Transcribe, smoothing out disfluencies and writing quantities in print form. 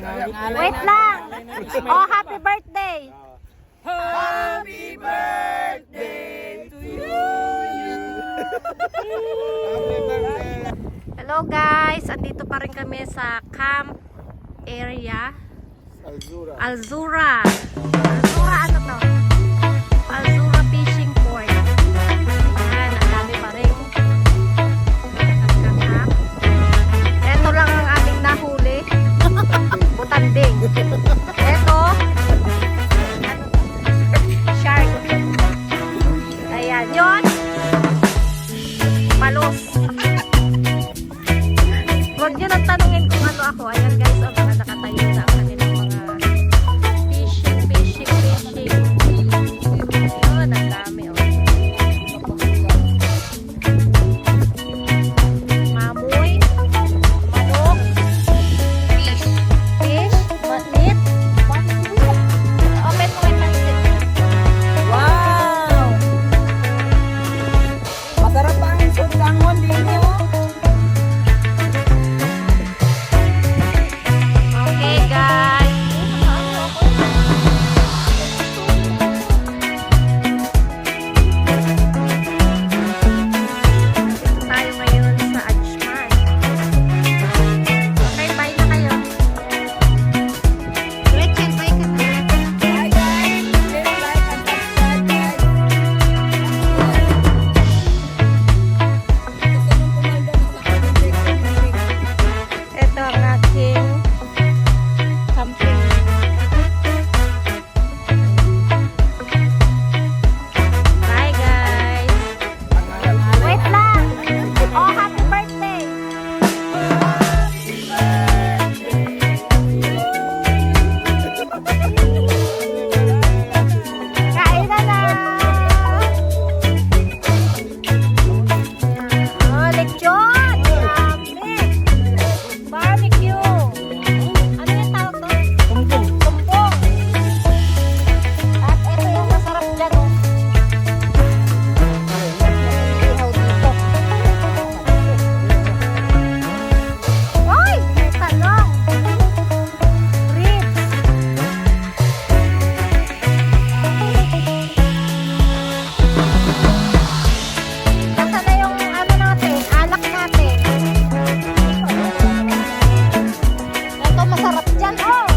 Wait lang. Oh, happy birthday. Happy birthday to you. Hello guys, andito pa rin kami sa camp area. Alzura. Alzura ano to? Alzura Fishing Port. Ayan, ang dami pa rin. Ito lang ang aming nahuli. Butanding. Ito. Shark. Ayan, yun. Palos. Huwag nyo nang tanungin kung ano ako. Ayan guys, ang mga nakatayo sa kanilang mga fishing. Ayun, ang dami. Oh. Mamoy, manok, fish, meat. Open mo yung plastic. Wow! Masarap pa ang sundangon dito. Okay guys. Dito tayo ngayon sa Ajman. Okay, bye na kayo. Gretchen, bye ka na. Hi guys! Please like and subscribe guys. Ito ang aking camping. Bye guys. Wait lang. Oh, happy birthday. Kain na na. Oh, lechon. Grabe. Barbecue. Ano yung tawag to? Tumpong. At ito yung masarap dyan, oh. Ihaw dito. Ay! May talong. Ribs. Nasaan na yung ano natin? Alak natin. Ito masarap dyan, oh!